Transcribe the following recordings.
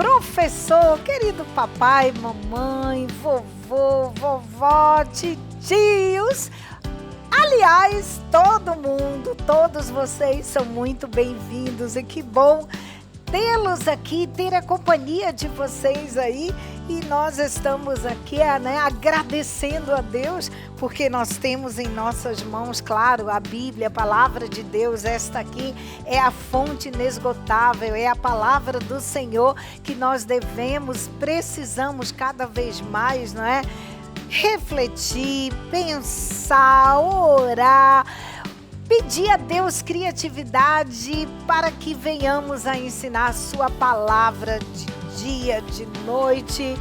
professor, querido papai, mamãe, vovô, vovó, titios. Aliás, todo mundo, todos vocês são muito bem-vindos e que bom tê-los aqui, ter a companhia de vocês aí. E nós estamos aqui, agradecendo a Deus, porque nós temos em nossas mãos, claro, a Bíblia, a Palavra de Deus. Esta aqui é a fonte inesgotável, é a Palavra do Senhor que nós precisamos cada vez mais, não é? Refletir, pensar, orar, pedir a Deus criatividade para que venhamos a ensinar a sua palavra de dia, de noite,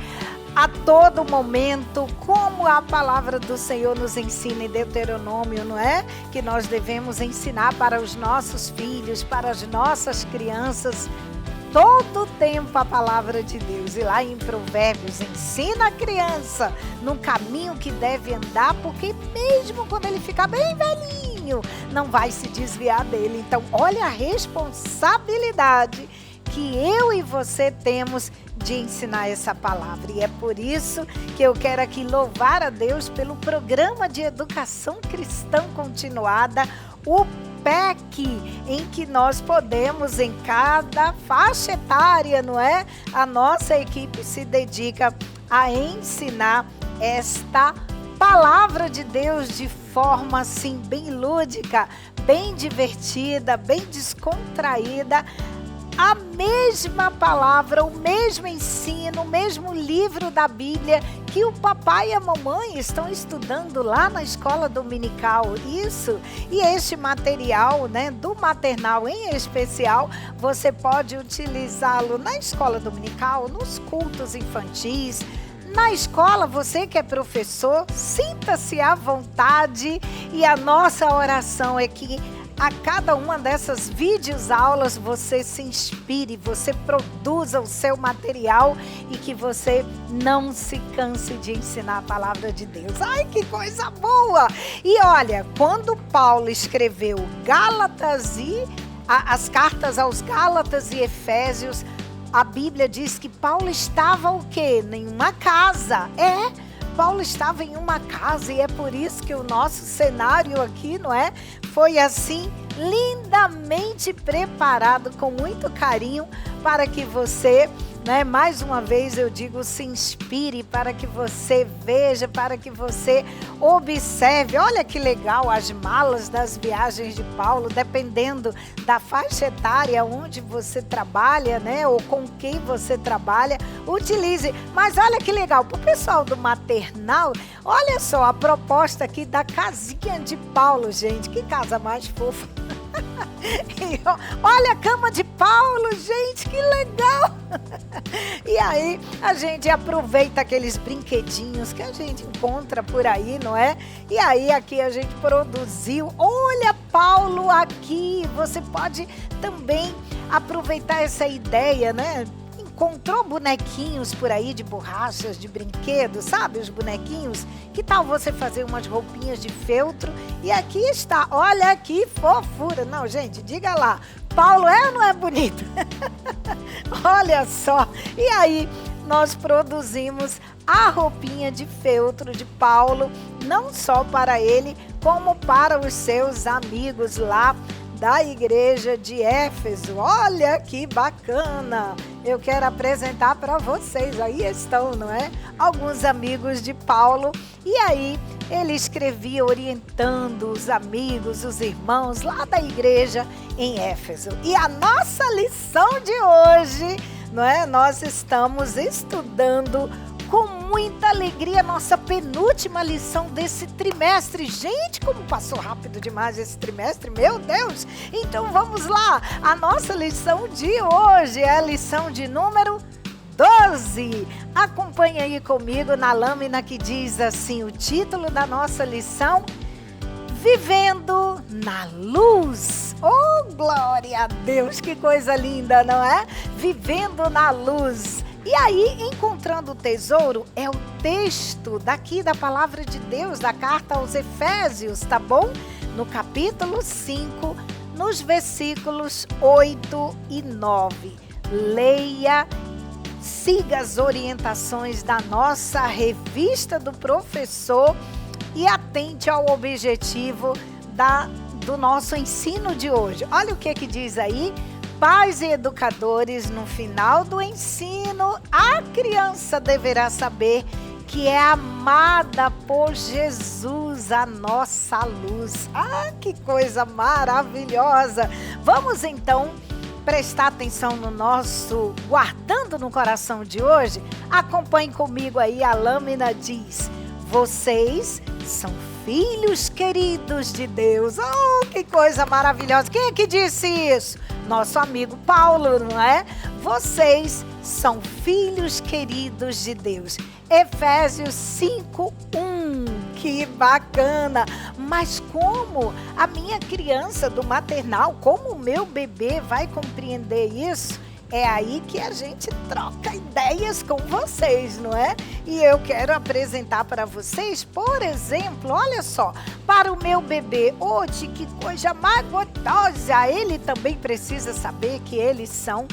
a todo momento, como a palavra do Senhor nos ensina em Deuteronômio, não é? Que nós devemos ensinar para os nossos filhos, para as nossas crianças, todo o tempo a palavra de Deus. E lá em Provérbios, ensina a criança no caminho que deve andar, porque mesmo quando ele ficar bem velhinho, não vai se desviar dele. Então, olha a responsabilidade que eu e você temos de ensinar essa palavra. E é por isso que eu quero aqui louvar a Deus pelo programa de educação cristã continuada, o PEC, em que nós podemos, em cada faixa etária, não é? A nossa equipe se dedica a ensinar esta palavra de Deus de forma assim bem lúdica, bem divertida, bem descontraída. A mesma palavra, o mesmo ensino, o mesmo livro da Bíblia que o papai e a mamãe estão estudando lá na escola dominical. Isso. E este material, do maternal em especial, você pode utilizá-lo na escola dominical, nos cultos infantis. Na escola, você que é professor, sinta-se à vontade, e a nossa oração é que a cada uma dessas videoaulas você se inspire, você produza o seu material e que você não se canse de ensinar a palavra de Deus. Ai, que coisa boa! E olha, quando Paulo escreveu Gálatas e as cartas aos Gálatas e Efésios, a Bíblia diz que Paulo estava o quê? Em uma casa. Paulo estava em uma casa, e é por isso que o nosso cenário aqui, não é? Foi assim, lindamente preparado, com muito carinho, para que você, mais uma vez eu digo, se inspire, para que você veja, para que você observe. Olha que legal as malas das viagens de Paulo, dependendo da faixa etária onde você trabalha, ou com quem você trabalha, utilize. Mas olha que legal, para o pessoal do maternal, olha só a proposta aqui da casinha de Paulo, gente, que casa mais fofa. Olha a cama de Paulo, gente, que legal! E aí a gente aproveita aqueles brinquedinhos que a gente encontra por aí, não é? E aí aqui a gente produziu. Olha, Paulo, aqui você pode também aproveitar essa ideia, Encontrou bonequinhos por aí de borrachas, de brinquedos, sabe? Os bonequinhos. Que tal você fazer umas roupinhas de feltro? E aqui está, olha que fofura. Não, gente, diga lá. Paulo é ou não é bonito? Olha só. E aí, nós produzimos a roupinha de feltro de Paulo, não só para ele, como para os seus amigos lá da igreja de Éfeso. Olha que bacana! Eu quero apresentar para vocês, aí estão, não é? Alguns amigos de Paulo, e aí ele escrevia orientando os amigos, os irmãos lá da igreja em Éfeso. E a nossa lição de hoje, não é? Nós estamos estudando com muita alegria nossa penúltima lição desse trimestre. Gente, como passou rápido demais esse trimestre, meu Deus! Então vamos lá, a nossa lição de hoje é a lição de número 12. Acompanhe aí comigo na lâmina que diz assim, o título da nossa lição: Vivendo na Luz. Oh, glória a Deus, que coisa linda, não é? Vivendo na Luz. E aí, encontrando o tesouro, é o texto daqui da palavra de Deus, da carta aos Efésios, tá bom? No capítulo 5, nos versículos 8 e 9. Leia, siga as orientações da nossa revista do professor e atente ao objetivo do nosso ensino de hoje. Olha o que diz aí. Pais e educadores, no final do ensino, a criança deverá saber que é amada por Jesus, a nossa luz. Ah, que coisa maravilhosa! Vamos então prestar atenção no nosso Guardando no Coração de hoje? Acompanhe comigo aí, a lâmina diz: vocês são filhos queridos de Deus. Oh, que coisa maravilhosa! Quem é que disse isso? Nosso amigo Paulo, não é? Vocês são filhos queridos de Deus. Efésios 5:1. Que bacana! Mas como a minha criança do maternal, como o meu bebê vai compreender isso? É aí que a gente troca ideias com vocês, não é? E eu quero apresentar para vocês, por exemplo, olha só, para o meu bebê, hoje, que coisa mais gostosa, ele também precisa saber que eles são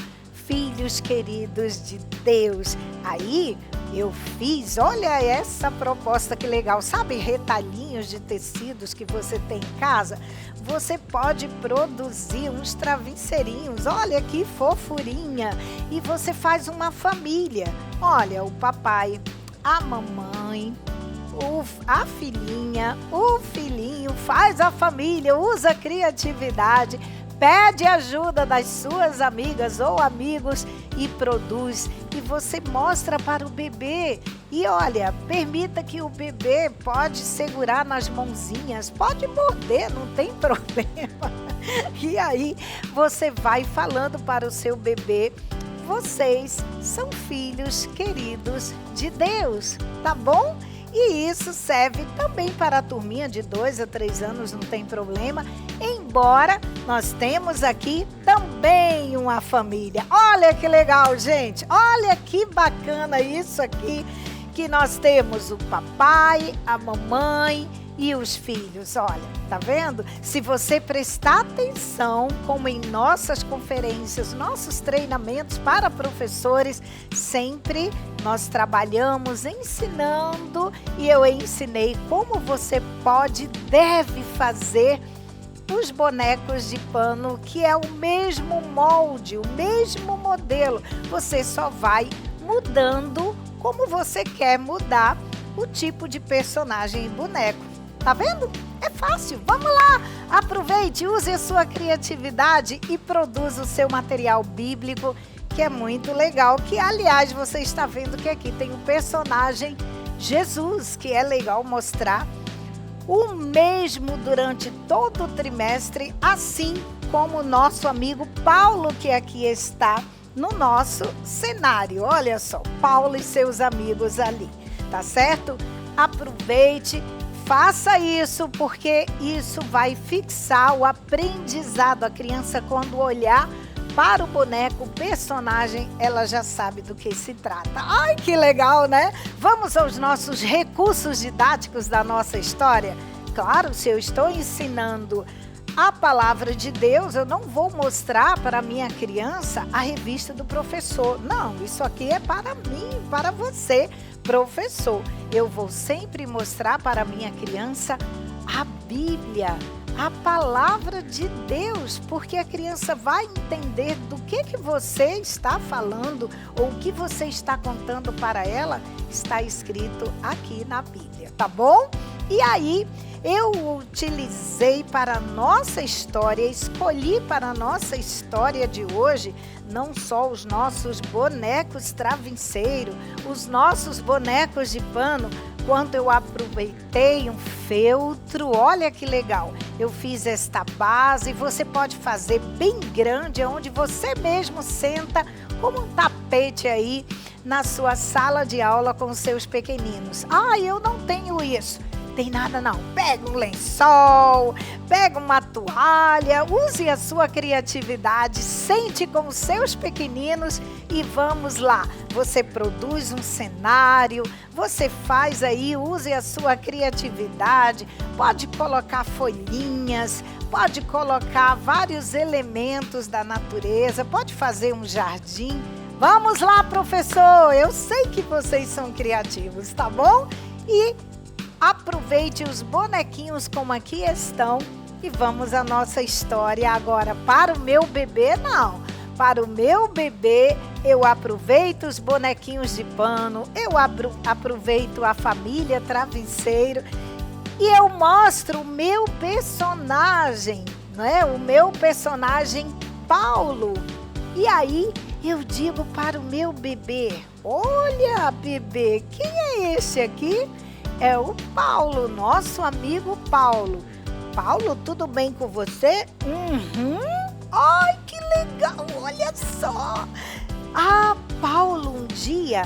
filhos queridos de Deus. Aí eu fiz, olha essa proposta que legal, sabe retalhinhos de tecidos que você tem em casa? Você pode produzir uns travesseirinhos, olha que fofurinha, e você faz uma família. Olha, o papai, a mamãe, a filhinha, o filhinho, faz a família, usa a criatividade, pede ajuda das suas amigas ou amigos e produz. E você mostra para o bebê. E olha, permita que o bebê pode segurar nas mãozinhas, pode morder, não tem problema. E aí você vai falando para o seu bebê: vocês são filhos queridos de Deus, tá bom? E isso serve também para a turminha de 2 a 3 anos, não tem problema. Embora nós temos aqui também uma família. Olha que legal, gente. Olha que bacana isso aqui, que nós temos o papai, a mamãe e os filhos. Olha, tá vendo? Se você prestar atenção, como em nossas conferências, nossos treinamentos para professores, sempre nós trabalhamos ensinando, e eu ensinei como você pode e deve fazer os bonecos de pano, que é o mesmo molde, o mesmo modelo. Você só vai mudando como você quer mudar o tipo de personagem e boneco. Tá vendo? É fácil. Vamos lá! Aproveite, use a sua criatividade e produza o seu material bíblico, que é muito legal. Que, aliás, você está vendo que aqui tem o personagem Jesus, que é legal mostrar o mesmo durante todo o trimestre, assim como o nosso amigo Paulo, que aqui está no nosso cenário. Olha só, Paulo e seus amigos ali, tá certo? Aproveite, faça isso, porque isso vai fixar o aprendizado. A criança, quando olhar para o boneco, o personagem, ela já sabe do que se trata. Ai, que legal, né? Vamos aos nossos recursos didáticos da nossa história? Claro, se eu estou ensinando a palavra de Deus, eu não vou mostrar para a minha criança a revista do professor. Não, isso aqui é para mim, para você, professor. Eu vou sempre mostrar para a minha criança a Bíblia, a palavra de Deus, porque a criança vai entender do que você está falando, ou o que você está contando para ela, está escrito aqui na Bíblia, tá bom? E aí, eu utilizei para a nossa história, escolhi para a nossa história de hoje, não só os nossos bonecos travesseiro, os nossos bonecos de pano, quanto eu aproveitei um feltro. Olha que legal, eu fiz esta base, você pode fazer bem grande, onde você mesmo senta como um tapete aí na sua sala de aula com os seus pequeninos. Ah, eu não tenho isso. Tem nada não, pega um lençol, pega uma toalha, use a sua criatividade, sente com os seus pequeninos e vamos lá. Você produz um cenário, você faz aí, use a sua criatividade, pode colocar folhinhas, pode colocar vários elementos da natureza, pode fazer um jardim. Vamos lá, professor. Eu sei que vocês são criativos, tá bom? E aproveite os bonequinhos como aqui estão e vamos à nossa história agora. Para o meu bebê, não. Para o meu bebê, eu aproveito os bonequinhos de pano, eu aproveito a família Travesseiro e eu mostro o meu personagem, não é? O meu personagem Paulo. E aí eu digo para o meu bebê: olha, bebê, quem é esse aqui? É o Paulo, nosso amigo Paulo. Paulo, tudo bem com você? Ai, que legal, olha só. Paulo um dia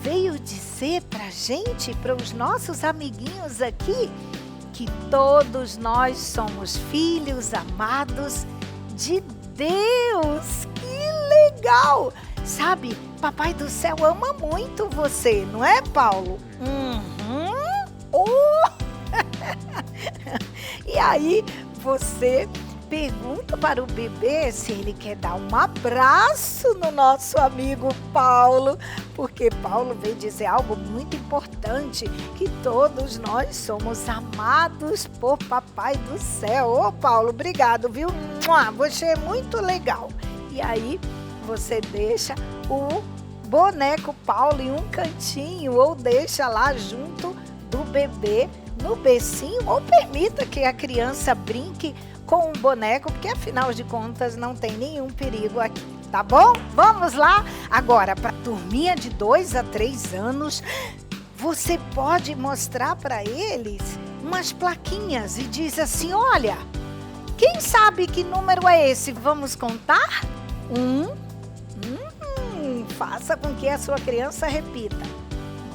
veio dizer pra gente, para os nossos amiguinhos aqui, que todos nós somos filhos amados de Deus. Que legal! Sabe, Papai do Céu ama muito você, não é, Paulo? E aí, você pergunta para o bebê se ele quer dar um abraço no nosso amigo Paulo, porque Paulo veio dizer algo muito importante, que todos nós somos amados por Papai do Céu. Ô, Paulo, obrigado, viu? Você é muito legal. E aí, você deixa o boneco Paulo em um cantinho ou deixa lá junto do bebê, no bercinho, ou permita que a criança brinque com o boneco, porque afinal de contas não tem nenhum perigo aqui, tá bom? Vamos lá? Agora, para a turminha de 2 a 3 anos, você pode mostrar para eles umas plaquinhas e diz assim: olha, quem sabe que número é esse? Vamos contar? Faça com que a sua criança repita.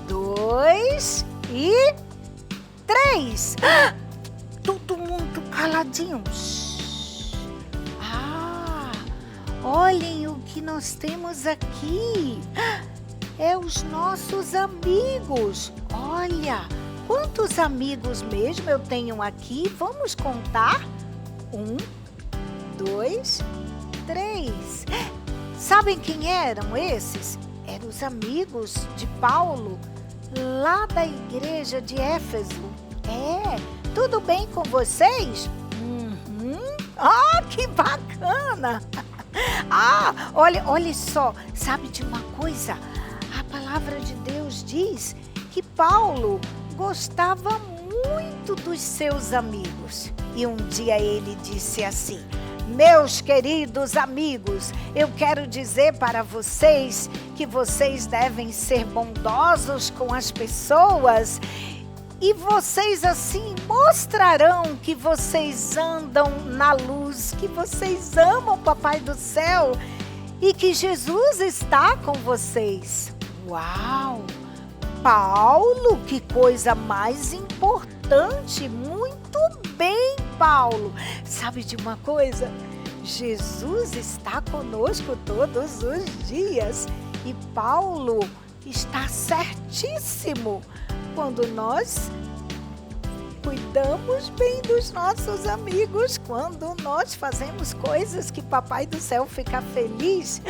2 e 3. Todo mundo caladinho. Olhem o que nós temos aqui. É os nossos amigos. Olha, quantos amigos mesmo eu tenho aqui? Vamos contar? 1, 2, 3. Sabem quem eram esses? Eram os amigos de Paulo, lá da igreja de Éfeso. Tudo bem com vocês? Que bacana! Olha só, sabe de uma coisa? A palavra de Deus diz que Paulo gostava muito dos seus amigos. E um dia ele disse assim: meus queridos amigos, eu quero dizer para vocês que vocês devem ser bondosos com as pessoas e vocês assim mostrarão que vocês andam na luz, que vocês amam o Papai do Céu e que Jesus está com vocês. Uau! Paulo, que coisa mais importante! Muito bem, Paulo! Sabe de uma coisa? Jesus está conosco todos os dias e Paulo está certíssimo quando nós cuidamos bem dos nossos amigos, quando nós fazemos coisas que Papai do Céu fica feliz,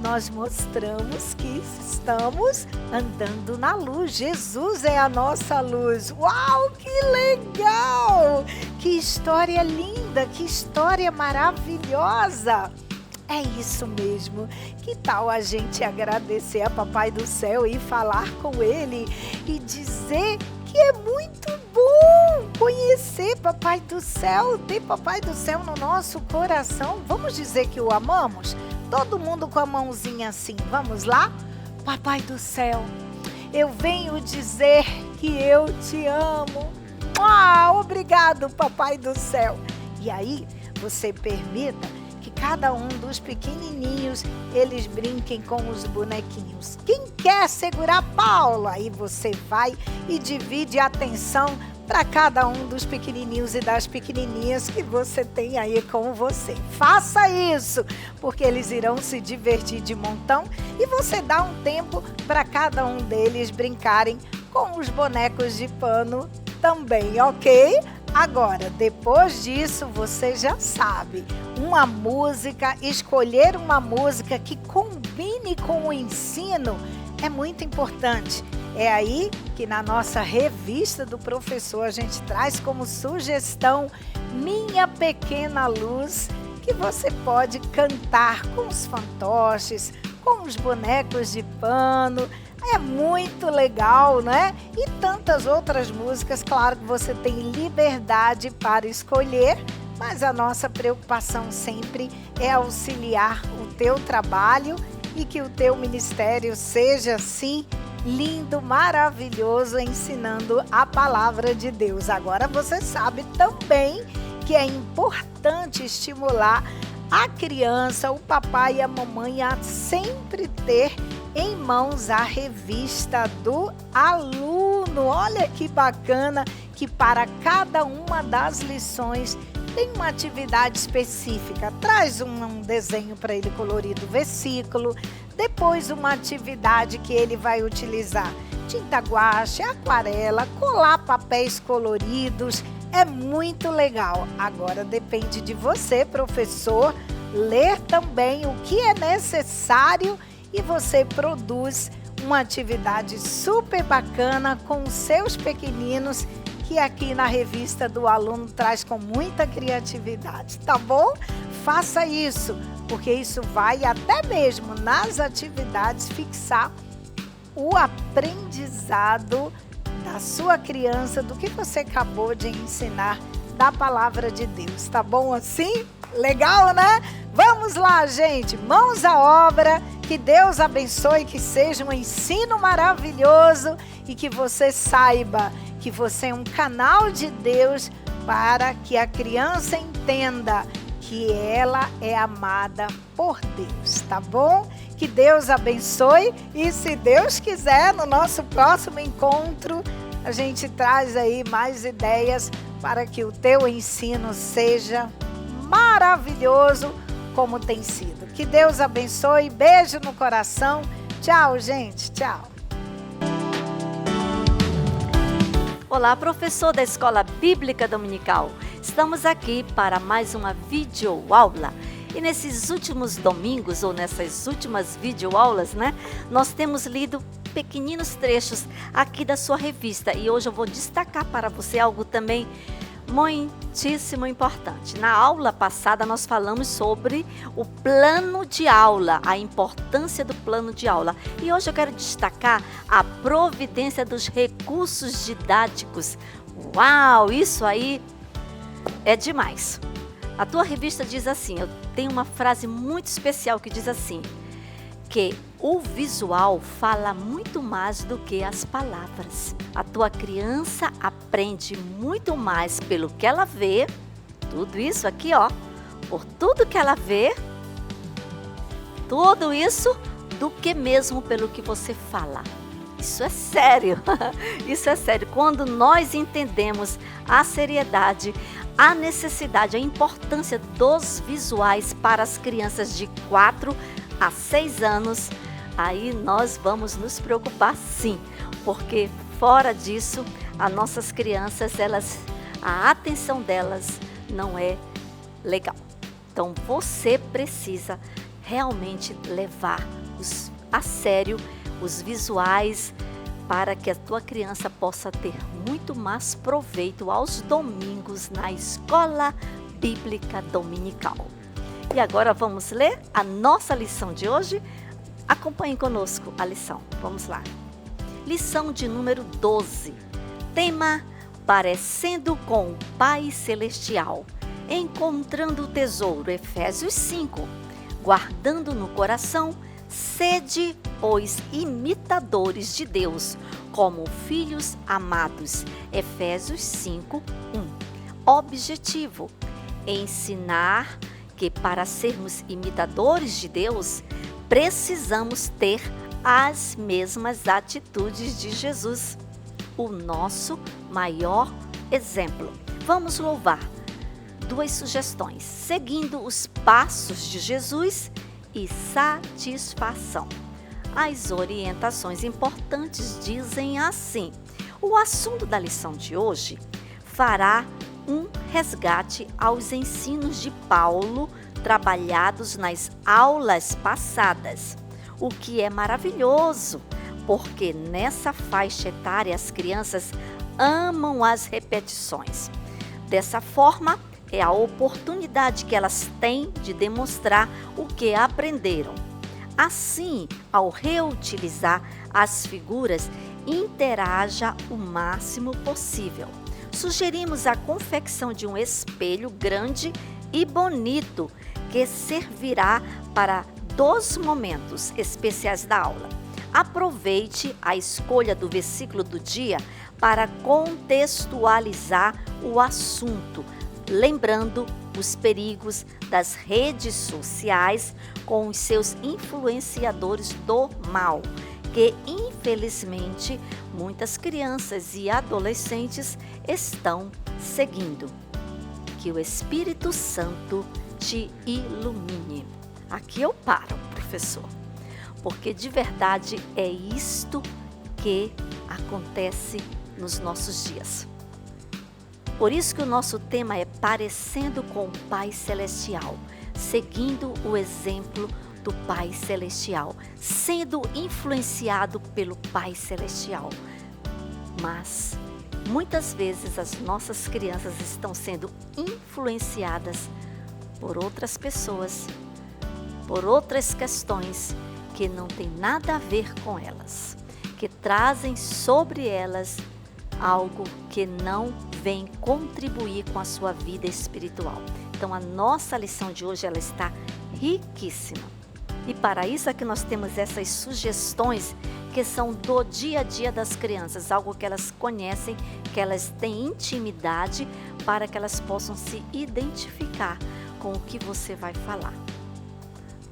nós mostramos que estamos andando na luz. Jesus é a nossa luz. Uau, que legal! Que história linda, que história maravilhosa! É isso mesmo. Que tal a gente agradecer a Papai do Céu e falar com Ele e dizer que é muito bom conhecer Papai do Céu, ter Papai do Céu no nosso coração. Vamos dizer que o amamos? Todo mundo com a mãozinha assim. Vamos lá? Papai do Céu, eu venho dizer que eu te amo. Obrigado, Papai do Céu. E aí, você permita que cada um dos pequenininhos, eles brinquem com os bonequinhos. Quem quer segurar Paulo? Aí você vai e divide a atenção para cada um dos pequenininhos e das pequenininhas que você tem aí com você. Faça isso, porque eles irão se divertir de montão e você dá um tempo para cada um deles brincarem com os bonecos de pano também, ok? Agora, depois disso, você já sabe, escolher uma música que combine com o ensino é muito importante. É aí que na nossa revista do professor a gente traz como sugestão Minha Pequena Luz, que você pode cantar com os fantoches, com os bonecos de pano. É muito legal, né? E tantas outras músicas, claro que você tem liberdade para escolher, mas a nossa preocupação sempre é auxiliar o teu trabalho e que o teu ministério seja, assim, lindo, maravilhoso, ensinando a palavra de Deus. Agora você sabe também que é importante estimular a criança, o papai e a mamãe a sempre ter em mãos a revista do aluno. Olha que bacana que para cada uma das lições tem uma atividade específica. Traz um desenho para ele colorido, versículo, depois uma atividade que ele vai utilizar tinta guache, aquarela, colar papéis coloridos. É muito legal. Agora depende de você, professor, ler também o que é necessário e você produz uma atividade super bacana com os seus pequeninos, que aqui na revista do aluno traz com muita criatividade, tá bom? Faça isso, porque isso vai até mesmo nas atividades fixar o aprendizado da sua criança, do que você acabou de ensinar da palavra de Deus, tá bom assim? Legal, né? Vamos lá, gente, mãos à obra, que Deus abençoe, que seja um ensino maravilhoso e que você saiba que você é um canal de Deus para que a criança entenda que ela é amada por Deus, tá bom? Que Deus abençoe e, se Deus quiser, no nosso próximo encontro, a gente traz aí mais ideias para que o teu ensino seja maravilhoso como tem sido. Que Deus abençoe, beijo no coração. Tchau, gente, tchau. Olá, professor da Escola Bíblica Dominical. Estamos aqui para mais uma videoaula. E nesses últimos domingos, ou nessas últimas videoaulas, né, nós temos lido pequeninos trechos aqui da sua revista. E hoje eu vou destacar para você algo também muitíssimo importante. Na aula passada nós falamos sobre o plano de aula, a importância do plano de aula. E hoje eu quero destacar a providência dos recursos didáticos. Uau, isso aí é demais. A tua revista diz assim, eu tenho uma frase muito especial que diz assim, que o visual fala muito mais do que as palavras. A tua criança aprende muito mais pelo que ela vê, tudo isso aqui, ó, por tudo que ela vê, tudo isso, do que mesmo pelo que você fala. Isso é sério, isso é sério. Quando nós entendemos a seriedade, a necessidade, a importância dos visuais para as crianças de 4 a 6 anos, aí nós vamos nos preocupar sim, porque fora disso, as nossas crianças, a atenção delas não é legal. Então você precisa realmente levar a sério os visuais para que a tua criança possa ter muito mais proveito aos domingos na Escola Bíblica Dominical. E agora vamos ler a nossa lição de hoje? Acompanhem conosco a lição. Vamos lá. Lição de número 12. Tema: Parecendo com o Pai Celestial. Encontrando o tesouro. Efésios 5. Guardando no coração, sede, pois, imitadores de Deus, como filhos amados. Efésios 5, 1. Objetivo: ensinar que para sermos imitadores de Deus, precisamos ter as mesmas atitudes de Jesus, o nosso maior exemplo. Vamos louvar. 2 sugestões: seguindo os passos de Jesus e satisfação. As orientações importantes dizem assim: o assunto da lição de hoje fará um resgate aos ensinos de Paulo trabalhados nas aulas passadas, o que é maravilhoso, porque nessa faixa etária as crianças amam as repetições. Dessa forma, é a oportunidade que elas têm de demonstrar o que aprenderam. Assim, ao reutilizar as figuras, interaja o máximo possível. Sugerimos a confecção de um espelho grande e bonito que servirá para 2 momentos especiais da aula. Aproveite a escolha do versículo do dia para contextualizar o assunto, lembrando os perigos das redes sociais com os seus influenciadores do mal, que infelizmente muitas crianças e adolescentes estão seguindo. Que o Espírito Santo te ilumine. Aqui eu paro, professor, porque de verdade é isto que acontece nos nossos dias. Por isso que o nosso tema é parecendo com o Pai Celestial, seguindo o exemplo do Pai Celestial, sendo influenciado pelo Pai Celestial. Mas muitas vezes as nossas crianças estão sendo influenciadas por outras pessoas, por outras questões que não tem nada a ver com elas, que trazem sobre elas algo que não vem contribuir com a sua vida espiritual. Então a nossa lição de hoje ela está riquíssima. E para isso é que nós temos essas sugestões que são do dia a dia das crianças, algo que elas conhecem, que elas têm intimidade, para que elas possam se identificar com o que você vai falar.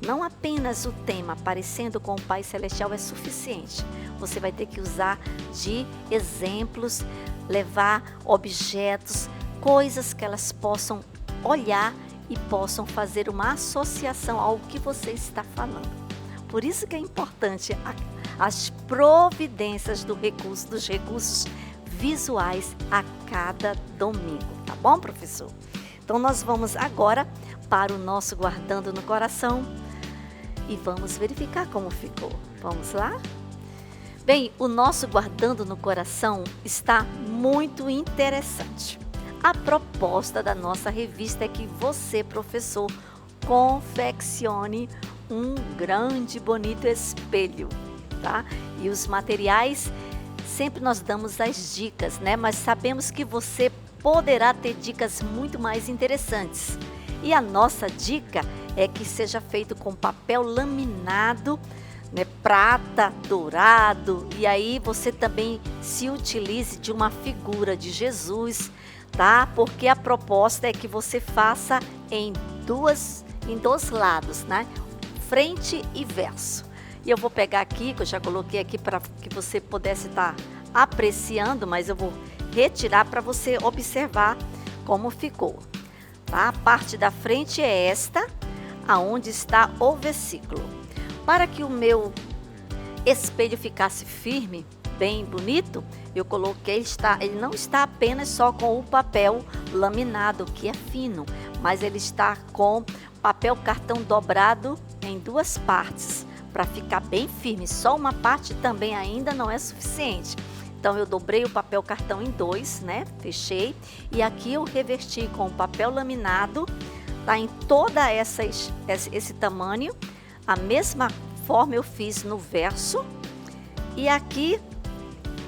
Não apenas o tema parecendo com o Pai Celestial é suficiente. Você vai ter que usar de exemplos, levar objetos, coisas que elas possam olhar e possam fazer uma associação ao que você está falando. Por isso que é importante as providências dos recursos visuais a cada domingo, tá bom, professor? Então nós vamos agora para o nosso Guardando no Coração e vamos verificar como ficou. Vamos lá? Bem, o nosso Guardando no Coração está muito interessante. A proposta da nossa revista é que você, professor, confeccione um grande, bonito espelho, tá? E os materiais, sempre nós damos as dicas, né? Mas sabemos que você poderá ter dicas muito mais interessantes. E a nossa dica é que seja feito com papel laminado, né, prata, dourado, e aí você também se utilize de uma figura de Jesus, tá? Porque a proposta é que você faça em dois lados, né? Frente e verso. E eu vou pegar aqui, que eu já coloquei aqui para que você pudesse estar apreciando, mas eu vou retirar para você observar como ficou. Tá? A parte da frente é esta, aonde está o versículo. Para que o meu espelho ficasse firme, bem bonito, eu coloquei, ele não está apenas só com o papel laminado, que é fino, mas ele está com papel cartão dobrado em 2 partes, para ficar bem firme. Só uma parte também ainda não é suficiente. Então eu dobrei o papel cartão em 2, né? Fechei. E aqui eu reverti com o papel laminado, tá? Em toda esse tamanho. A mesma forma eu fiz no verso. E aqui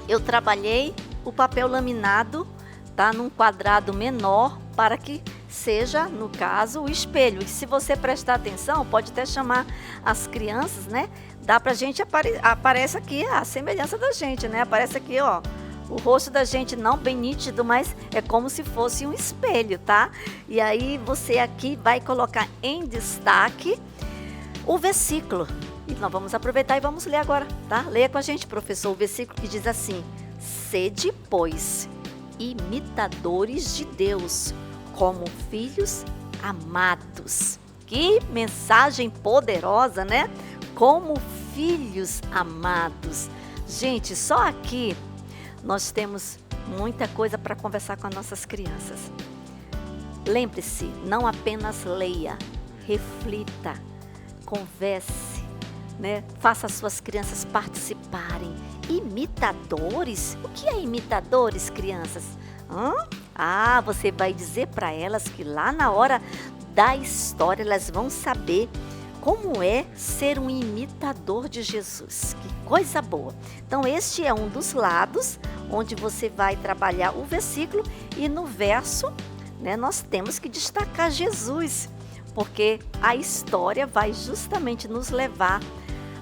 eu trabalhei o papel laminado, tá? Num quadrado menor, para que seja, no caso, o espelho. E se você prestar atenção, pode até chamar as crianças, né? Dá pra gente, aparece aqui a semelhança da gente, né? Aparece aqui, ó, o rosto da gente não bem nítido, mas é como se fosse um espelho, tá? E aí você aqui vai colocar em destaque o versículo. E nós vamos aproveitar e vamos ler agora, tá? Leia com a gente, professor, o versículo que diz assim: sede, pois, imitadores de Deus, como filhos amados. Que mensagem poderosa, né? Como filhos amados. Gente, só aqui nós temos muita coisa para conversar com as nossas crianças. Lembre-se, não apenas leia, reflita, converse, né? Faça as suas crianças participarem. Imitadores? O que é imitadores, crianças? Você vai dizer para elas que lá na hora da história elas vão saber como é ser um imitador de Jesus. Que coisa boa! Então este é um dos lados onde você vai trabalhar o versículo e no verso, né, nós temos que destacar Jesus, porque a história vai justamente nos levar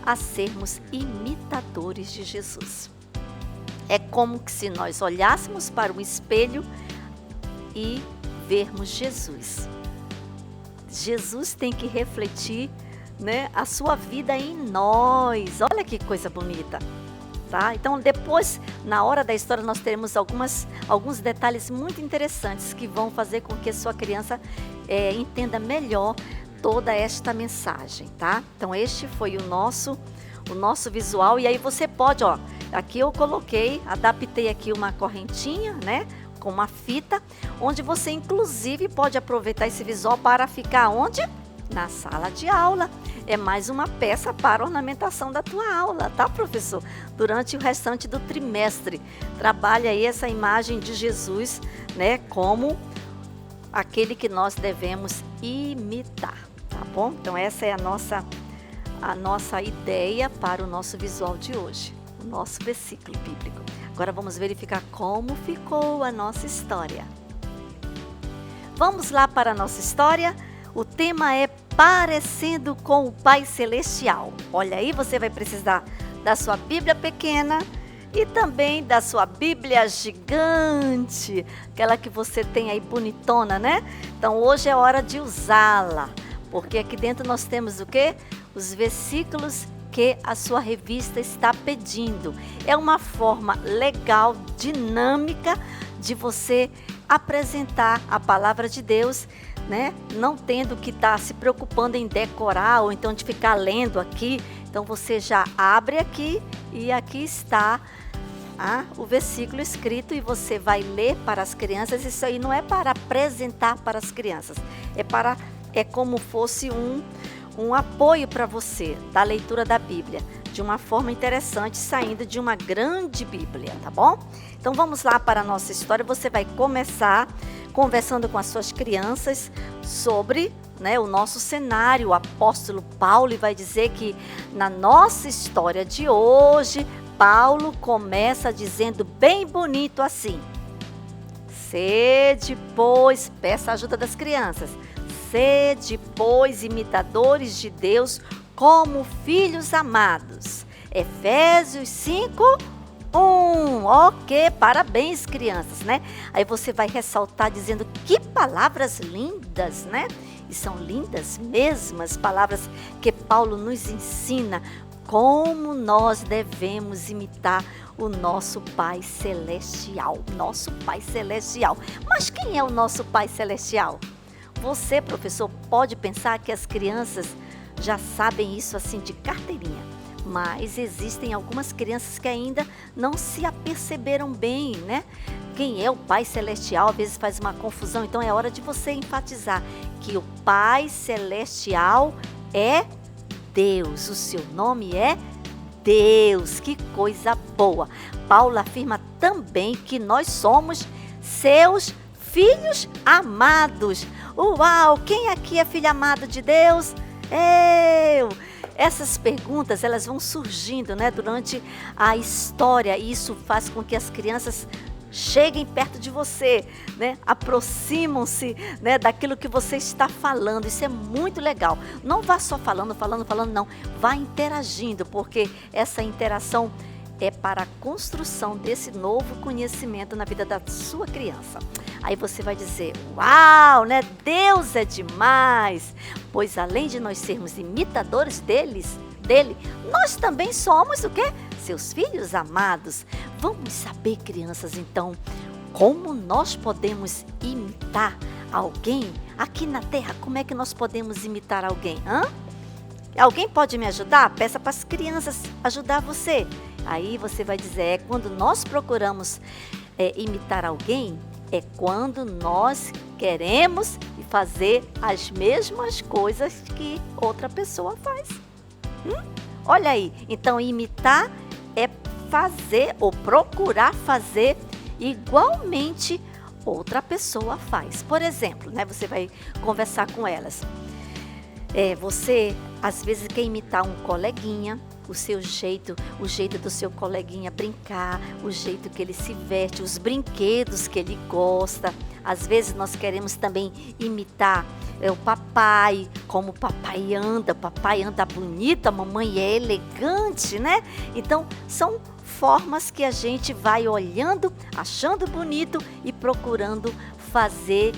a sermos imitadores de Jesus. É como que se nós olhássemos para o espelho e vermos Jesus. Jesus tem que refletir, né, a sua vida em nós. Olha que coisa bonita. Tá? Então depois, na hora da história, nós teremos alguns detalhes muito interessantes que vão fazer com que a sua criança entenda melhor toda esta mensagem, tá? Então este foi o nosso visual. E aí você pode, aqui eu adaptei aqui uma correntinha, né, com uma fita, onde você inclusive pode aproveitar esse visual para ficar onde? Na sala de aula. É mais uma peça para ornamentação da tua aula, tá, professor? Durante o restante do trimestre, trabalha aí essa imagem de Jesus, né, como aquele que nós devemos imitar, tá bom? Então essa é a nossa ideia para o nosso visual de hoje, o nosso versículo bíblico. Agora vamos verificar como ficou a nossa história. Vamos lá para a nossa história. O tema é Parecendo com o Pai Celestial. Olha aí, você vai precisar da sua Bíblia pequena e também da sua Bíblia gigante, aquela que você tem aí bonitona, né? Então hoje é hora de usá-la, porque aqui dentro nós temos o quê? Os versículos que a sua revista está pedindo. É uma forma legal, dinâmica de você apresentar a palavra de Deus, né? Não tendo que estar se preocupando em decorar ou então de ficar lendo aqui. Então você já abre aqui e aqui está o versículo escrito e você vai ler para as crianças. Isso aí não é para apresentar para as crianças, é como fosse um apoio para você da leitura da Bíblia, de uma forma interessante, saindo de uma grande Bíblia, tá bom? Então vamos lá para a nossa história. Você vai começar conversando com as suas crianças sobre, né, o nosso cenário. O apóstolo Paulo vai dizer que na nossa história de hoje, Paulo começa dizendo bem bonito assim: sede, pois, peça a ajuda das crianças, sede, pois, imitadores de Deus como filhos amados. Efésios 5:1. Ok, parabéns, crianças, né? Aí você vai ressaltar dizendo que palavras lindas, né? E são lindas mesmo as palavras que Paulo nos ensina como nós devemos imitar o nosso Pai Celestial. Nosso Pai Celestial. Mas quem é o nosso Pai Celestial? Você, professor, pode pensar que as crianças já sabem isso assim de carteirinha, mas existem algumas crianças que ainda não se aperceberam bem, né? Quem é o Pai Celestial? Às vezes faz uma confusão, então é hora de você enfatizar que o Pai Celestial é Deus, o seu nome é Deus. Que coisa boa! Paulo afirma também que nós somos seus filhos amados. Uau! Quem aqui é filho amado de Deus? Eu! Essas perguntas, elas vão surgindo, né, durante a história, e isso faz com que as crianças cheguem perto de você, né, aproximam-se, né, daquilo que você está falando. Isso é muito legal. Não vá só falando, não. Vá interagindo, porque essa interação é para a construção desse novo conhecimento na vida da sua criança. Aí você vai dizer: uau, né? Deus é demais! Pois além de nós sermos imitadores dele, nós também somos o quê? Seus filhos amados. Vamos saber, crianças, então, como nós podemos imitar alguém aqui na Terra? Como é que nós podemos imitar alguém? Alguém pode me ajudar? Peça para as crianças ajudar você. Aí você vai dizer: quando nós procuramos imitar alguém, É quando nós queremos fazer as mesmas coisas que outra pessoa faz. Olha aí, então imitar é fazer ou procurar fazer igualmente outra pessoa faz. Por exemplo, né, você vai conversar com elas. Você às vezes quer imitar um coleguinha, o jeito do seu coleguinha brincar, o jeito que ele se veste, os brinquedos que ele gosta. Às vezes nós queremos também imitar o papai, como o papai anda bonito, a mamãe é elegante, né? Então, são formas que a gente vai olhando, achando bonito e procurando fazer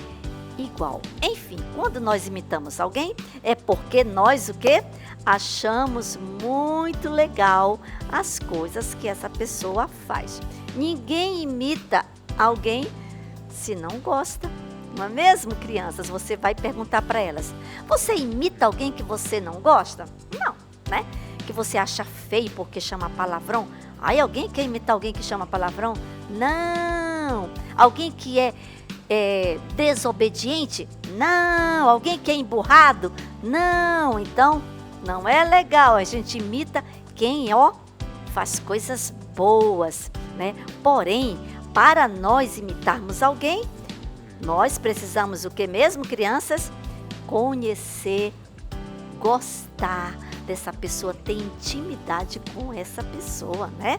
igual. Enfim, quando nós imitamos alguém, é porque nós o quê? Achamos muito legal as coisas que essa pessoa faz. Ninguém imita alguém se não gosta. Não é mesmo, crianças? Você vai perguntar para elas: você imita alguém que você não gosta? Não, né? Que você acha feio porque chama palavrão? Aí alguém quer imitar alguém que chama palavrão? Não. Alguém que é desobediente? Não. Alguém que é emburrado? Não. Então, não é legal. A gente imita quem, faz coisas boas, né? Porém, para nós imitarmos alguém, nós precisamos o que mesmo, crianças? Conhecer, gostar dessa pessoa, ter intimidade com essa pessoa, né?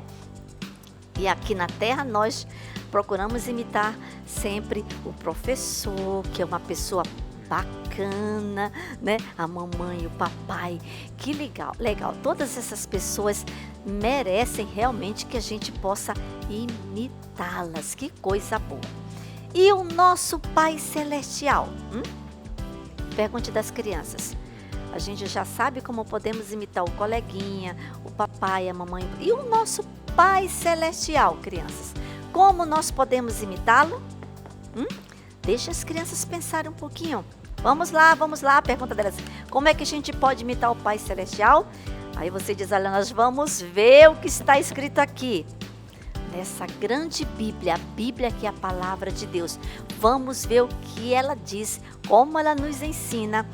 E aqui na Terra nós procuramos imitar sempre o professor, que é uma pessoa bacana, né? A mamãe, o papai, que legal. Todas essas pessoas merecem realmente que a gente possa imitá-las. Que coisa boa. E o nosso Pai Celestial? Pergunte das crianças. A gente já sabe como podemos imitar o coleguinha, o papai, a mamãe. E o nosso Pai Celestial, crianças? Como nós podemos imitá-lo? Deixa as crianças pensarem um pouquinho. Vamos lá, a pergunta delas. Como é que a gente pode imitar o Pai Celestial? Aí você diz: olha, nós vamos ver o que está escrito aqui. Nessa grande Bíblia, a Bíblia que é a palavra de Deus. Vamos ver o que ela diz, como ela nos ensina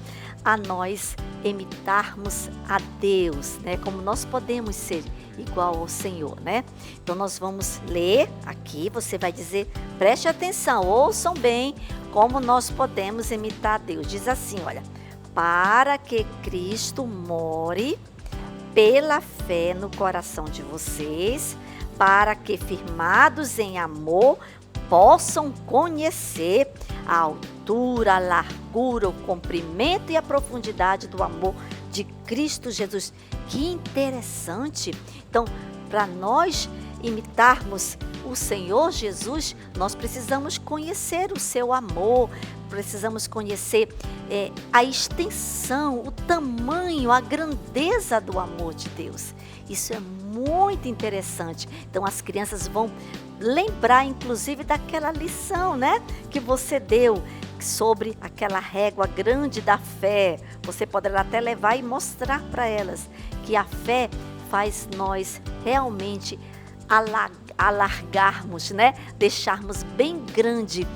a nós imitarmos a Deus, né? Como nós podemos ser igual ao Senhor, né? Então nós vamos ler aqui, você vai dizer, preste atenção, ouçam bem como nós podemos imitar a Deus. Diz assim, olha: para que Cristo more pela fé no coração de vocês, para que, firmados em amor, possam conhecer a altura, a largura, o comprimento e a profundidade do amor de Cristo Jesus. Que interessante! Então, para nós imitarmos o Senhor Jesus, nós precisamos conhecer o seu amor, precisamos conhecer a extensão, o tamanho, a grandeza do amor de Deus. Isso é muito interessante. Então as crianças vão lembrar, inclusive, daquela lição, né, que você deu sobre aquela régua grande da fé. Você poderá até levar e mostrar para elas que a fé faz nós realmente alargarmos, né, deixarmos bem grande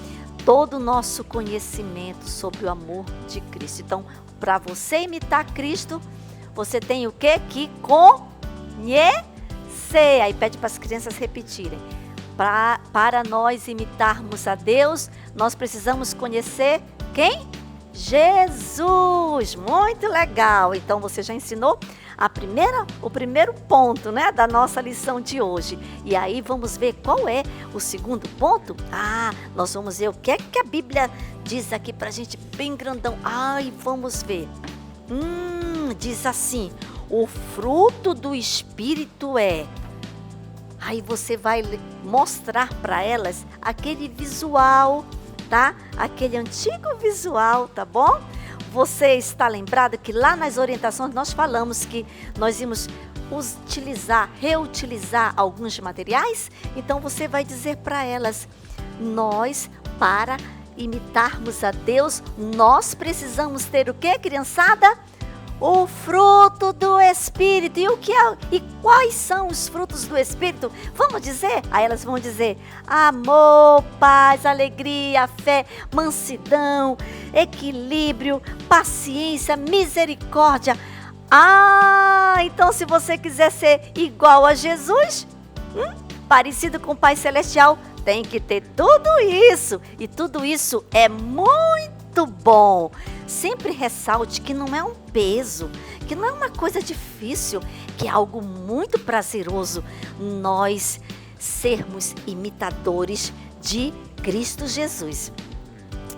todo o nosso conhecimento sobre o amor de Cristo. Então, para você imitar Cristo, você tem o quê? Que conhecer. Aí pede para as crianças repetirem. Para nós imitarmos a Deus, nós precisamos conhecer quem? Jesus. Muito legal. Então, você já ensinou o primeiro ponto, né, da nossa lição de hoje. E aí vamos ver qual é o segundo ponto? Nós vamos ver o que é que a Bíblia diz aqui pra gente bem grandão. Vamos ver. Diz assim: o fruto do Espírito é... Aí você vai mostrar para elas aquele visual, tá? Aquele antigo visual, tá bom? Você está lembrado que lá nas orientações nós falamos que nós íamos reutilizar alguns materiais? Então você vai dizer para elas: nós, para imitarmos a Deus, nós precisamos ter o quê, criançada? o fruto do Espírito. E quais são os frutos do Espírito? Vamos dizer? Aí elas vão dizer: amor, paz, alegria, fé, mansidão, equilíbrio, paciência, misericórdia. Então se você quiser ser igual a Jesus, parecido com o Pai Celestial, tem que ter tudo isso. E tudo isso é muito bom. Sempre ressalte que não é um peso, que não é uma coisa difícil, que é algo muito prazeroso nós sermos imitadores de Cristo Jesus.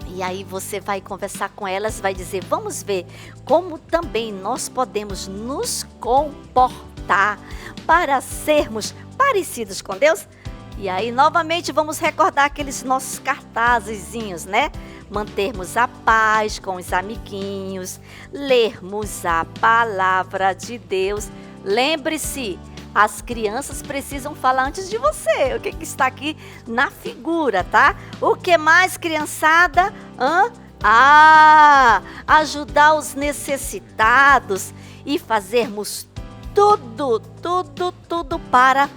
E aí você vai conversar com elas, vai dizer: vamos ver como também nós podemos nos comportar para sermos parecidos com Deus. E aí novamente vamos recordar aqueles nossos cartazezinhos, né? Mantermos a paz com os amiguinhos, lermos a palavra de Deus. Lembre-se, as crianças precisam falar antes de você. O que está aqui na figura, tá? O que mais, criançada? Ajudar os necessitados e fazermos tudo para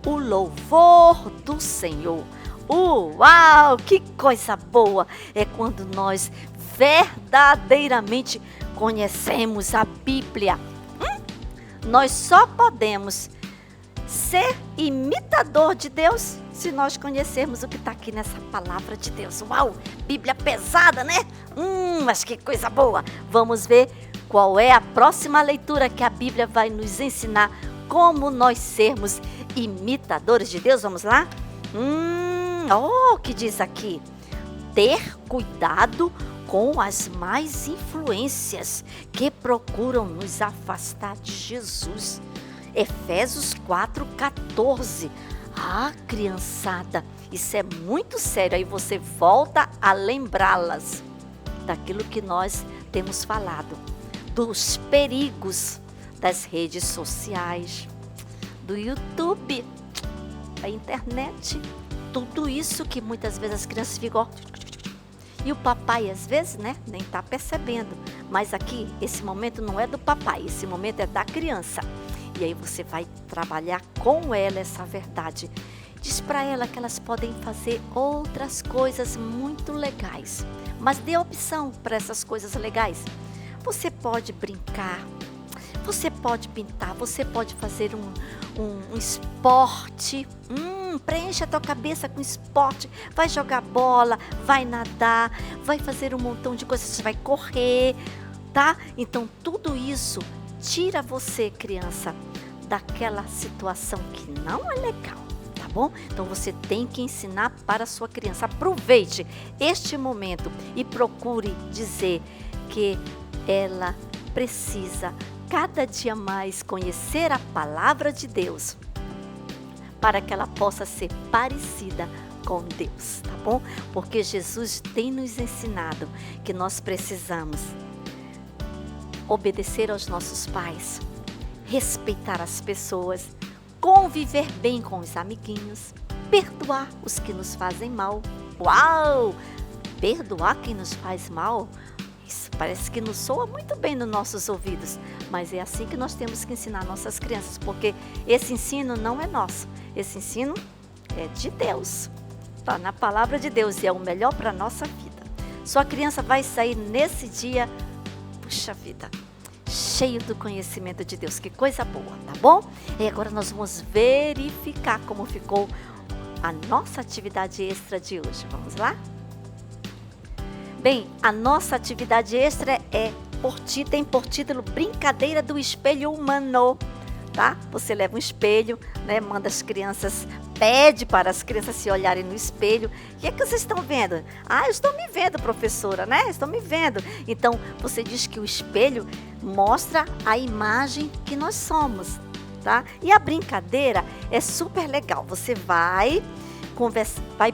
o louvor do Senhor. Uau, que coisa boa é quando nós verdadeiramente conhecemos a Bíblia. Nós só podemos ser imitador de Deus se nós conhecermos o que está aqui nessa palavra de Deus. Uau, Bíblia pesada, né? Mas que coisa boa. Vamos ver qual é a próxima leitura que a Bíblia vai nos ensinar como nós sermos imitadores de Deus. Vamos lá? O que diz aqui? Ter cuidado com as más influências que procuram nos afastar de Jesus. Efésios 4:14. Criançada, isso é muito sério. Aí você volta a lembrá-las daquilo que nós temos falado, dos perigos das redes sociais, do YouTube, da internet, tudo isso que muitas vezes as crianças ficam... E o papai, às vezes, né, nem está percebendo. Mas aqui, esse momento não é do papai, esse momento é da criança. E aí você vai trabalhar com ela essa verdade. Diz para ela que elas podem fazer outras coisas muito legais. Mas dê opção para essas coisas legais. Você pode brincar, você pode pintar, você pode fazer um esporte. Preencha a tua cabeça com esporte. Vai jogar bola, vai nadar, vai fazer um montão de coisas. Você vai correr, tá? Então tudo isso tira você, criança, daquela situação que não é legal, tá bom? Então você tem que ensinar para a sua criança. Aproveite este momento e procure dizer que ela precisa cada dia mais conhecer a palavra de Deus para que ela possa ser parecida com Deus, tá bom? Porque Jesus tem nos ensinado que nós precisamos obedecer aos nossos pais, respeitar as pessoas, conviver bem com os amiguinhos, perdoar os que nos fazem mal. Uau! Perdoar quem nos faz mal? Isso parece que não soa muito bem nos nossos ouvidos, mas é assim que nós temos que ensinar nossas crianças, porque esse ensino não é nosso, esse ensino é de Deus, está na palavra de Deus e é o melhor para a nossa vida. Sua criança vai sair nesse dia, puxa vida, cheio do conhecimento de Deus, que coisa boa, tá bom? E agora nós vamos verificar como ficou a nossa atividade extra de hoje, vamos lá? Bem, a nossa atividade extra tem por título Brincadeira do Espelho Humano, tá? Você leva um espelho, né? Manda as crianças, pede para as crianças se olharem no espelho. O que é que vocês estão vendo? Eu estou me vendo, professora, né? Estou me vendo. Então, você diz que o espelho mostra a imagem que nós somos, tá? E a brincadeira é super legal. Você vai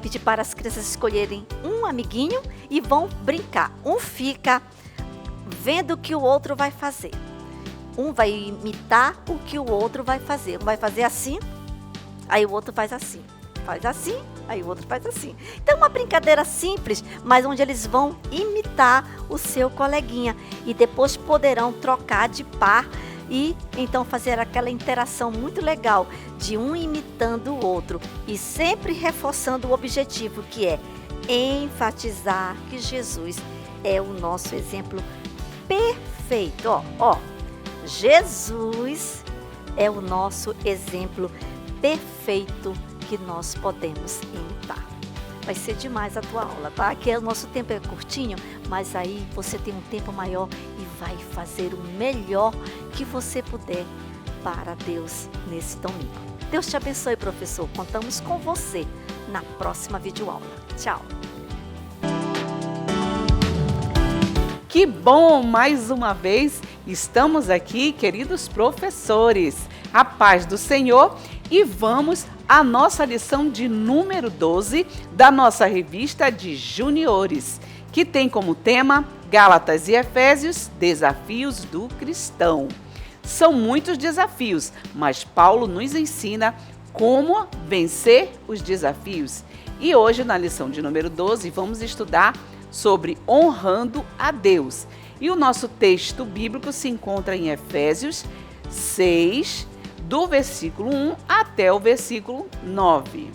pedir para as crianças escolherem um amiguinho e vão brincar. Um fica vendo o que o outro vai fazer. Um vai imitar o que o outro vai fazer. Um vai fazer assim, aí o outro faz assim. faz assim, aí o outro faz assim. Então, uma brincadeira simples, mas onde eles vão imitar o seu coleguinha e depois poderão trocar de par e então fazer aquela interação muito legal de um imitando o outro e sempre reforçando o objetivo, que é enfatizar que Jesus é o nosso exemplo perfeito. Jesus é o nosso exemplo perfeito que nós podemos imitar. Vai ser demais a tua aula, tá? Aqui o nosso tempo é curtinho, mas aí você tem um tempo maior e vai fazer o melhor que você puder para Deus nesse domingo. Deus te abençoe, professor. Contamos com você na próxima videoaula. Tchau! Que bom! Mais uma vez estamos aqui, queridos professores. A paz do Senhor, e vamos à nossa lição de número 12 da nossa revista de juniores, que tem como tema Gálatas e Efésios, desafios do cristão. São muitos desafios, mas Paulo nos ensina como vencer os desafios. E hoje, na lição de número 12, vamos estudar sobre honrando a Deus. E o nosso texto bíblico se encontra em Efésios 6, do versículo 1 até o versículo 9.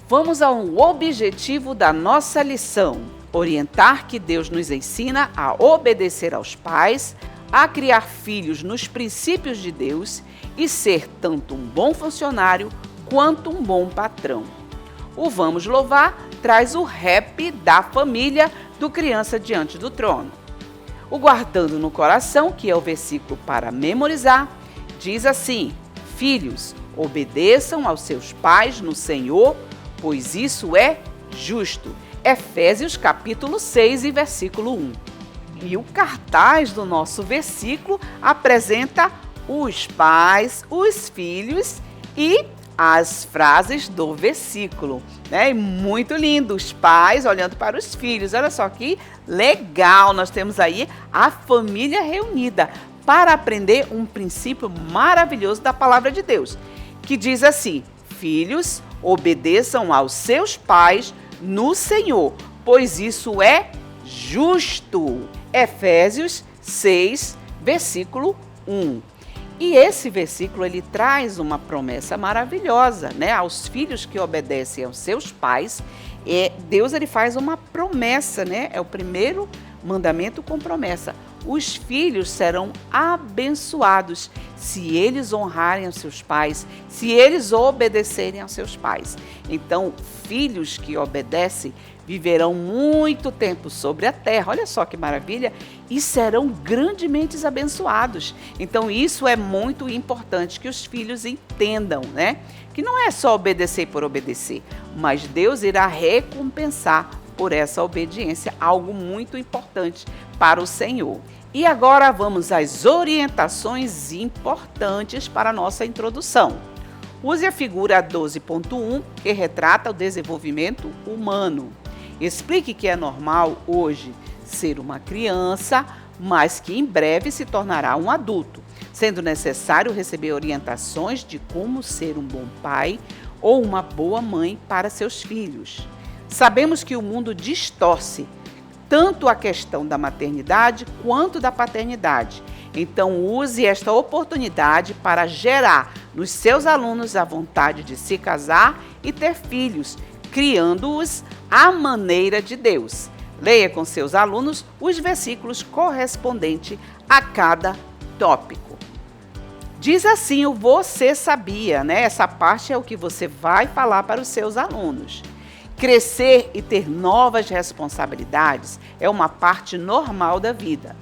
Vamos ao objetivo da nossa lição: orientar que Deus nos ensina a obedecer aos pais, a criar filhos nos princípios de Deus e ser tanto um bom funcionário quanto um bom patrão. O Vamos Louvar traz o rap da família do Criança Diante do Trono. O Guardando no Coração, que é o versículo para memorizar, diz assim: Filhos, obedeçam aos seus pais no Senhor, pois isso é justo. Efésios capítulo 6 e versículo 1. E o cartaz do nosso versículo apresenta os pais, os filhos e as frases do versículo, né? E muito lindo, os pais olhando para os filhos. Olha só que legal, nós temos aí a família reunida para aprender um princípio maravilhoso da palavra de Deus, que diz assim: Filhos, obedeçam aos seus pais no Senhor, pois isso é justo. Efésios 6, versículo 1. E esse versículo, ele traz uma promessa maravilhosa, né? Aos filhos que obedecem aos seus pais, Deus, ele faz uma promessa, né? É o primeiro mandamento com promessa. Os filhos serão abençoados se eles honrarem aos seus pais, se eles obedecerem aos seus pais. Então, filhos que obedecem viverão muito tempo sobre a terra, olha só que maravilha, e serão grandemente abençoados. Então, isso é muito importante que os filhos entendam, né? Que não é só obedecer por obedecer, mas Deus irá recompensar por essa obediência, algo muito importante para o Senhor. E agora vamos às orientações importantes para a nossa introdução. Use a figura 12.1, que retrata o desenvolvimento humano. Explique que é normal hoje ser uma criança, mas que em breve se tornará um adulto, sendo necessário receber orientações de como ser um bom pai ou uma boa mãe para seus filhos. Sabemos que o mundo distorce tanto a questão da maternidade quanto da paternidade. Então, use esta oportunidade para gerar nos seus alunos a vontade de se casar e ter filhos, criando-os à maneira de Deus. Leia com seus alunos os versículos correspondentes a cada tópico. Diz assim o você sabia, né? Essa parte é o que você vai falar para os seus alunos. Crescer e ter novas responsabilidades é uma parte normal da vida.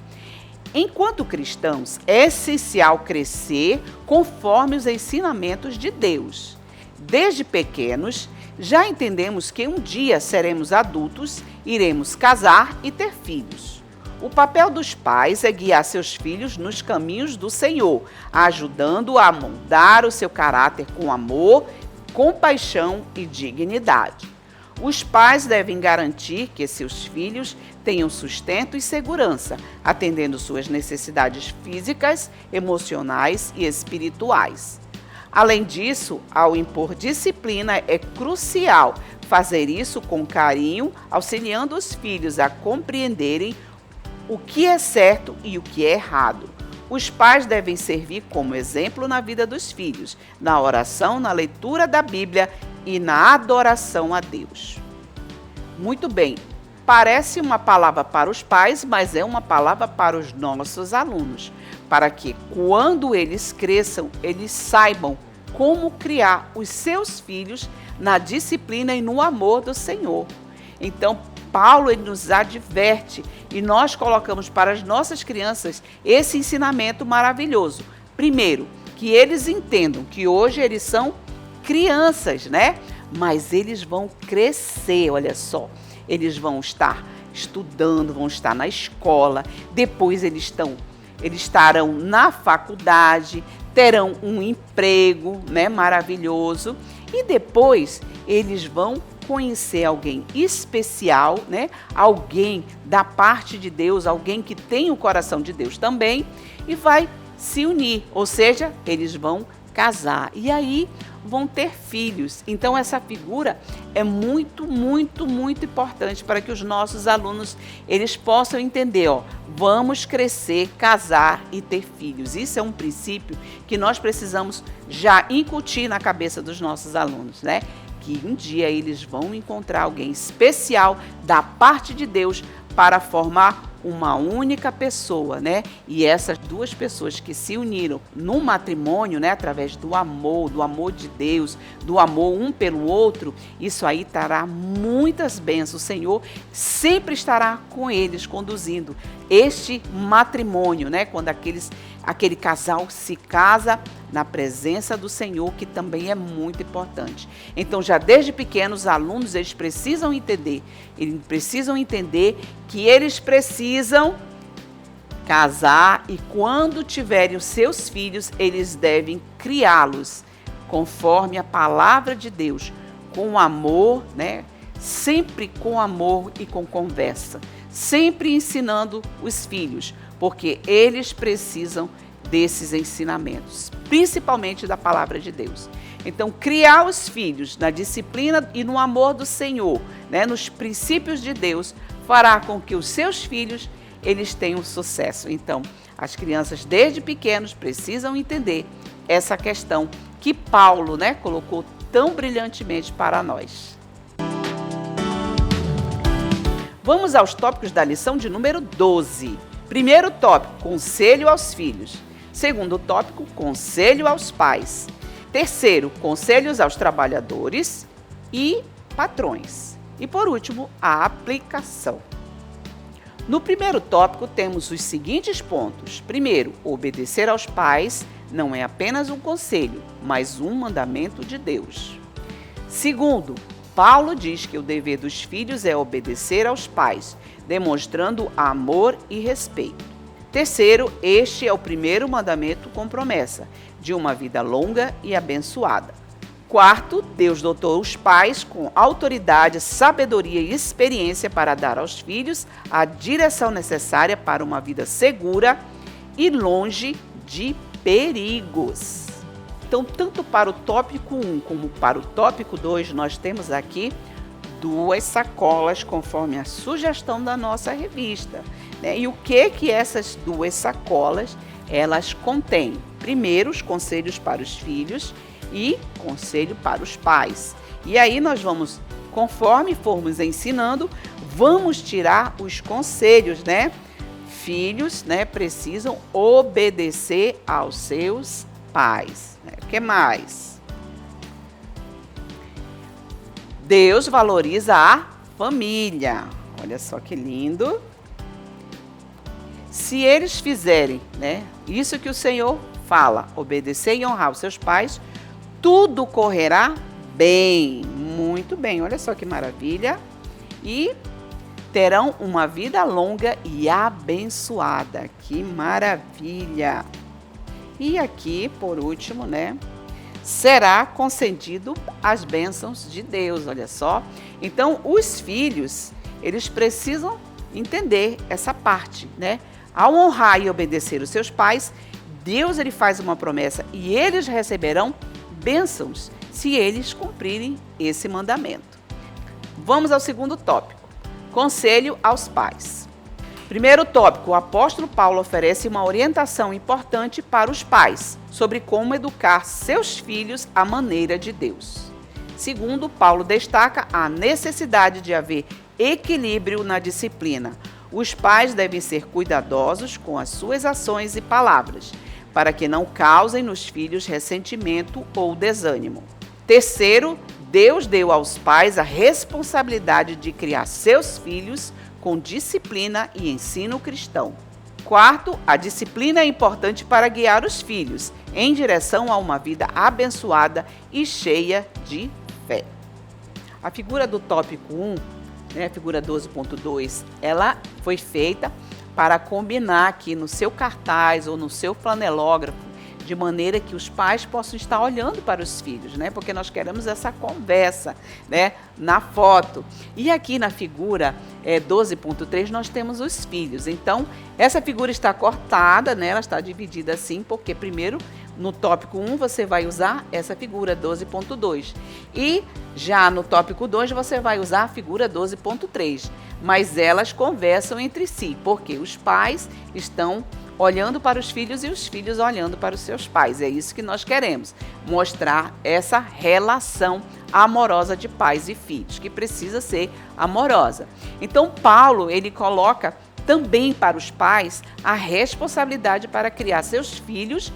Enquanto cristãos, é essencial crescer conforme os ensinamentos de Deus. Desde pequenos, já entendemos que um dia seremos adultos, iremos casar e ter filhos. O papel dos pais é guiar seus filhos nos caminhos do Senhor, ajudando a moldar o seu caráter com amor, compaixão e dignidade. Os pais devem garantir que seus filhos tenham sustento e segurança, atendendo suas necessidades físicas, emocionais e espirituais. Além disso, ao impor disciplina, é crucial fazer isso com carinho, auxiliando os filhos a compreenderem o que é certo e o que é errado. Os pais devem servir como exemplo na vida dos filhos, na oração, na leitura da Bíblia e na adoração a Deus. Muito bem, parece uma palavra para os pais, mas é uma palavra para os nossos alunos, para que quando eles cresçam, eles saibam como criar os seus filhos na disciplina e no amor do Senhor. Então, Paulo ele nos adverte e nós colocamos para as nossas crianças esse ensinamento maravilhoso. Primeiro, que eles entendam que hoje eles são crianças, né? Mas eles vão crescer, olha só. Eles vão estar estudando, vão estar na escola, depois eles estarão na faculdade, terão um emprego, né, maravilhoso, e depois eles vão conhecer alguém especial, né? Alguém da parte de Deus, alguém que tem o coração de Deus também, e vai se unir, ou seja, eles vão casar e aí vão ter filhos. Então essa figura é muito, muito, muito importante para que os nossos alunos eles possam entender, vamos crescer, casar e ter filhos. Isso é um princípio que nós precisamos já incutir na cabeça dos nossos alunos, né? Que um dia eles vão encontrar alguém especial da parte de Deus para formar uma única pessoa, né? E essas duas pessoas que se uniram no matrimônio, né? Através do amor de Deus, do amor um pelo outro, isso aí trará muitas bênçãos. O Senhor sempre estará com eles, conduzindo este matrimônio, né? Quando aquele casal se casa na presença do Senhor, que também é muito importante. Então, já desde pequenos, os alunos, eles precisam entender que eles precisam casar e quando tiverem os seus filhos, eles devem criá-los conforme a palavra de Deus, com amor, né? Sempre com amor e com conversa, sempre ensinando os filhos, porque eles precisam desses ensinamentos, principalmente da palavra de Deus. Então, criar os filhos na disciplina e no amor do Senhor, né, nos princípios de Deus, fará com que os seus filhos eles tenham sucesso. Então, as crianças desde pequenos precisam entender essa questão que Paulo, né, colocou tão brilhantemente para nós. Vamos aos tópicos da lição de número 12. Primeiro tópico, conselho aos filhos. Segundo tópico, conselho aos pais. Terceiro, conselhos aos trabalhadores e patrões. E por último, a aplicação. No primeiro tópico, temos os seguintes pontos. Primeiro, obedecer aos pais não é apenas um conselho, mas um mandamento de Deus. Segundo, Paulo diz que o dever dos filhos é obedecer aos pais, demonstrando amor e respeito. Terceiro, este é o primeiro mandamento com promessa de uma vida longa e abençoada. Quarto, Deus dotou os pais com autoridade, sabedoria e experiência para dar aos filhos a direção necessária para uma vida segura e longe de perigos. Então, tanto para o tópico 1 como para o tópico 2, nós temos aqui 2 sacolas, conforme a sugestão da nossa revista, né? E o que essas 2 sacolas, elas contêm? Primeiro, os conselhos para os filhos e conselho para os pais. E aí nós vamos, conforme formos ensinando, vamos tirar os conselhos, né? Filhos, né, precisam obedecer aos seus pais. O que mais? Deus valoriza a família. Olha só que lindo. Se eles fizerem, né, isso que o Senhor fala, obedecer e honrar os seus pais, tudo correrá bem, muito bem. Olha só que maravilha. E terão uma vida longa e abençoada. Que maravilha. E aqui, por último, né, será concedido as bênçãos de Deus, olha só. Então, os filhos, eles precisam entender essa parte, né? Ao honrar e obedecer os seus pais, Deus ele faz uma promessa e eles receberão bênçãos se eles cumprirem esse mandamento. Vamos ao segundo tópico, conselho aos pais. Primeiro tópico, o apóstolo Paulo oferece uma orientação importante para os pais sobre como educar seus filhos à maneira de Deus. Segundo, Paulo destaca a necessidade de haver equilíbrio na disciplina. Os pais devem ser cuidadosos com as suas ações e palavras, para que não causem nos filhos ressentimento ou desânimo. Terceiro, Deus deu aos pais a responsabilidade de criar seus filhos com disciplina e ensino cristão. Quarto, a disciplina é importante para guiar os filhos em direção a uma vida abençoada e cheia de fé. A figura do tópico 1, a figura 12.2, ela foi feita para combinar aqui no seu cartaz ou no seu flanelógrafo, de maneira que os pais possam estar olhando para os filhos, porque nós queremos essa conversa, na foto. E aqui na figura 12.3 nós temos os filhos. Então, essa figura está cortada, ela está dividida assim, porque primeiro, no tópico 1, você vai usar essa figura 12.2. E já no tópico 2, você vai usar a figura 12.3. Mas elas conversam entre si, porque os pais estão olhando para os filhos e os filhos olhando para os seus pais. É isso que nós queremos, mostrar essa relação amorosa de pais e filhos, que precisa ser amorosa. Então, Paulo, ele coloca também para os pais a responsabilidade para criar seus filhos,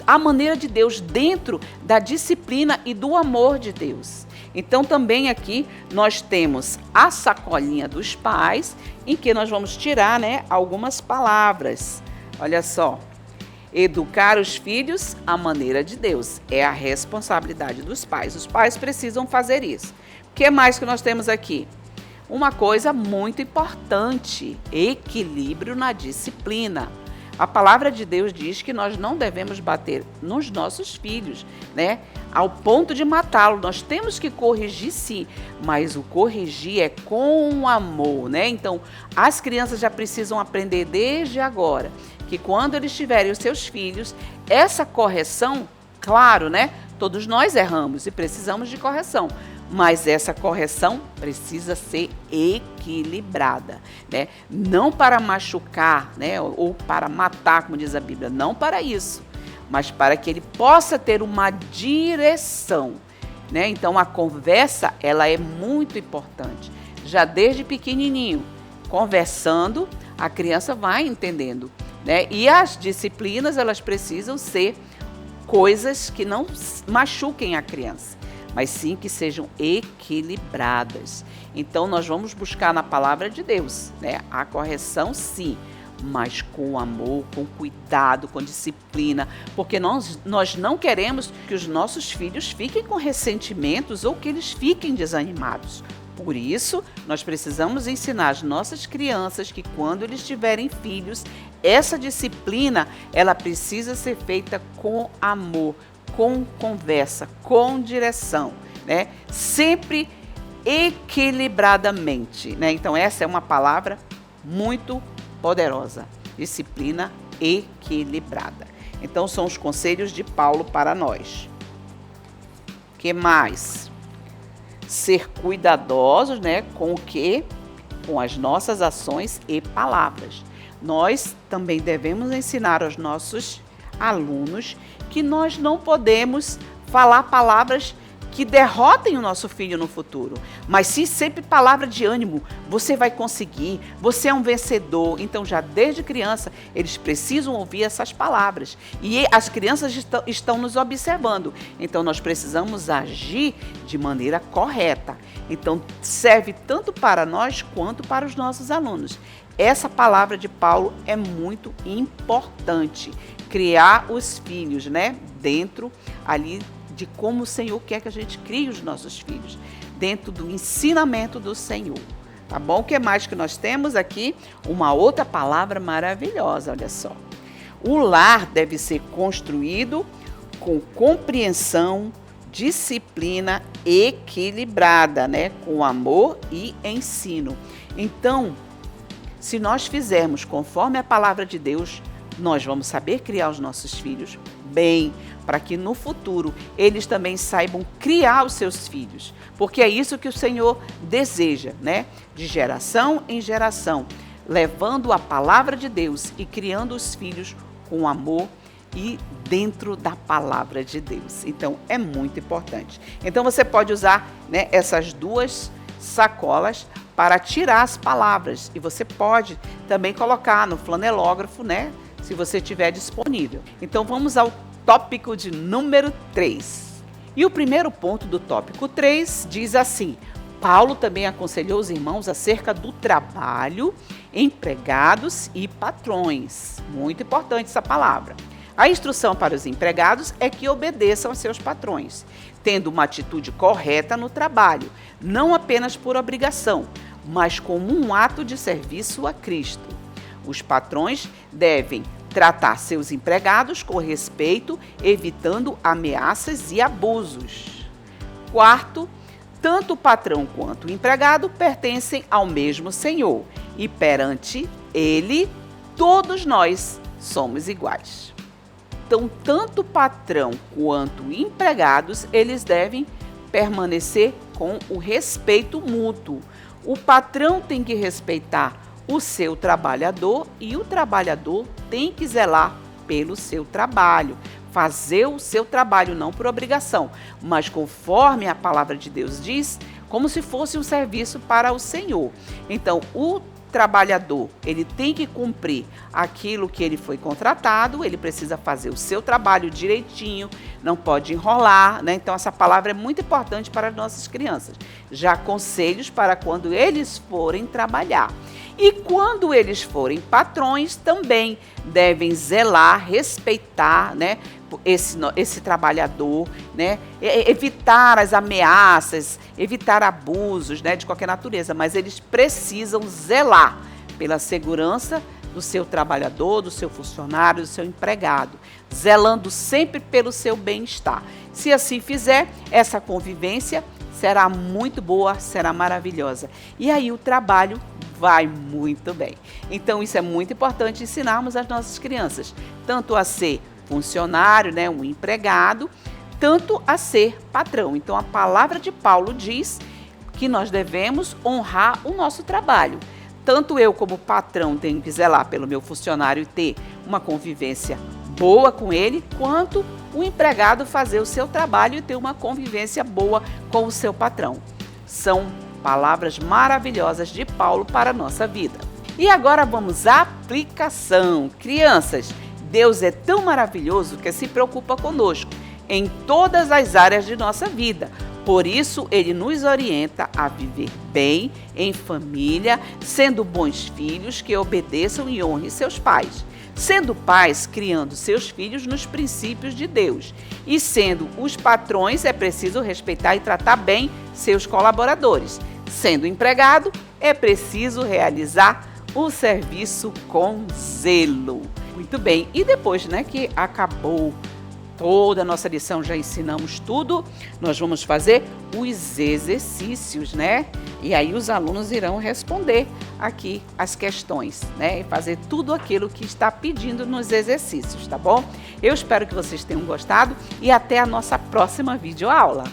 à maneira de Deus, dentro da disciplina e do amor de Deus. Então, também aqui nós temos a sacolinha dos pais, em que nós vamos tirar, algumas palavras. Olha só, educar os filhos à maneira de Deus é a responsabilidade dos pais. Os pais precisam fazer isso. O que mais que nós temos aqui? Uma coisa muito importante, equilíbrio na disciplina. A palavra de Deus diz que nós não devemos bater nos nossos filhos, ao ponto de matá-lo. Nós temos que corrigir sim, mas o corrigir é com amor, Então, as crianças já precisam aprender desde agora que quando eles tiverem os seus filhos, essa correção, claro, todos nós erramos e precisamos de correção. Mas essa correção precisa ser equilibrada, Não para machucar, ou para matar, como diz a Bíblia, não para isso, mas para que ele possa ter uma direção, Então, a conversa, ela é muito importante. Já desde pequenininho, conversando, a criança vai entendendo, E as disciplinas, elas precisam ser coisas que não machuquem a criança, mas sim que sejam equilibradas. Então, nós vamos buscar na palavra de Deus, a correção sim, mas com amor, com cuidado, com disciplina, porque nós não queremos que os nossos filhos fiquem com ressentimentos ou que eles fiquem desanimados. Por isso, nós precisamos ensinar as nossas crianças que quando eles tiverem filhos, essa disciplina, ela precisa ser feita com amor, com conversa, com direção, Sempre equilibradamente, Então, essa é uma palavra muito poderosa, disciplina equilibrada. Então, são os conselhos de Paulo para nós. O que mais? Ser cuidadosos, com o quê? Com as nossas ações e palavras. Nós também devemos ensinar aos nossos alunos que nós não podemos falar palavras que derrotem o nosso filho no futuro, mas sim sempre palavra de ânimo. Você vai conseguir, você é um vencedor. Então, já desde criança, eles precisam ouvir essas palavras. E as crianças estão nos observando. Então, nós precisamos agir de maneira correta. Então, serve tanto para nós quanto para os nossos alunos. Essa palavra de Paulo é muito importante. Criar os filhos, dentro ali de como o Senhor quer que a gente crie os nossos filhos, dentro do ensinamento do Senhor. Tá bom? O que mais que nós temos aqui? Uma outra palavra maravilhosa, olha só. O lar deve ser construído com compreensão, disciplina equilibrada, com amor e ensino. Então, se nós fizermos conforme a palavra de Deus, nós vamos saber criar os nossos filhos bem, para que no futuro eles também saibam criar os seus filhos, porque é isso que o Senhor deseja, né? De geração em geração, levando a palavra de Deus e criando os filhos com amor e dentro da palavra de Deus. Então, é muito importante. Então, você pode usar, né, essas duas sacolas para tirar as palavras. E você pode também colocar no flanelógrafo, né, se você tiver disponível. Então, vamos ao tópico de número 3. E o primeiro ponto do tópico 3 diz assim: Paulo também aconselhou os irmãos acerca do trabalho, empregados e patrões. Muito importante essa palavra. A instrução para os empregados é que obedeçam aos seus patrões, tendo uma atitude correta no trabalho, não apenas por obrigação, mas como um ato de serviço a Cristo. Os patrões devem tratar seus empregados com respeito, evitando ameaças e abusos. Quarto, tanto o patrão quanto o empregado pertencem ao mesmo Senhor e perante Ele, todos nós somos iguais. Então, tanto o patrão quanto empregados, eles devem permanecer com o respeito mútuo. O patrão tem que respeitar o seu trabalhador e o trabalhador tem que zelar pelo seu trabalho, fazer o seu trabalho não por obrigação, mas conforme a palavra de Deus diz, como se fosse um serviço para o Senhor. Então, o trabalhador, ele tem que cumprir aquilo que ele foi contratado, ele precisa fazer o seu trabalho direitinho, não pode enrolar, né? Então, essa palavra é muito importante para as nossas crianças. Já conselhos para quando eles forem trabalhar. E quando eles forem patrões, também devem zelar, respeitar, né, esse trabalhador, né, evitar as ameaças, evitar abusos, né, de qualquer natureza, mas eles precisam zelar pela segurança do seu trabalhador, do seu funcionário, do seu empregado, zelando sempre pelo seu bem-estar. Se assim fizer, essa convivência será muito boa, será maravilhosa. E aí o trabalho vai muito bem. Então, isso é muito importante ensinarmos às nossas crianças, tanto a ser funcionário, né, um empregado, tanto a ser patrão. Então, a palavra de Paulo diz que nós devemos honrar o nosso trabalho. Tanto eu, como patrão, tenho que zelar pelo meu funcionário e ter uma convivência boa com ele, quanto o empregado fazer o seu trabalho e ter uma convivência boa com o seu patrão. São palavras maravilhosas de Paulo para a nossa vida. E agora vamos à aplicação. Crianças, Deus é tão maravilhoso que se preocupa conosco em todas as áreas de nossa vida. Por isso, Ele nos orienta a viver bem, em família, sendo bons filhos que obedeçam e honrem seus pais. Sendo pais, criando seus filhos nos princípios de Deus. E sendo os patrões, é preciso respeitar e tratar bem seus colaboradores. Sendo empregado, é preciso realizar o serviço com zelo. Muito bem, e depois, né, que acabou toda a nossa lição, já ensinamos tudo, nós vamos fazer os exercícios, né? E aí os alunos irão responder aqui as questões, né? E fazer tudo aquilo que está pedindo nos exercícios, tá bom? Eu espero que vocês tenham gostado e até a nossa próxima videoaula.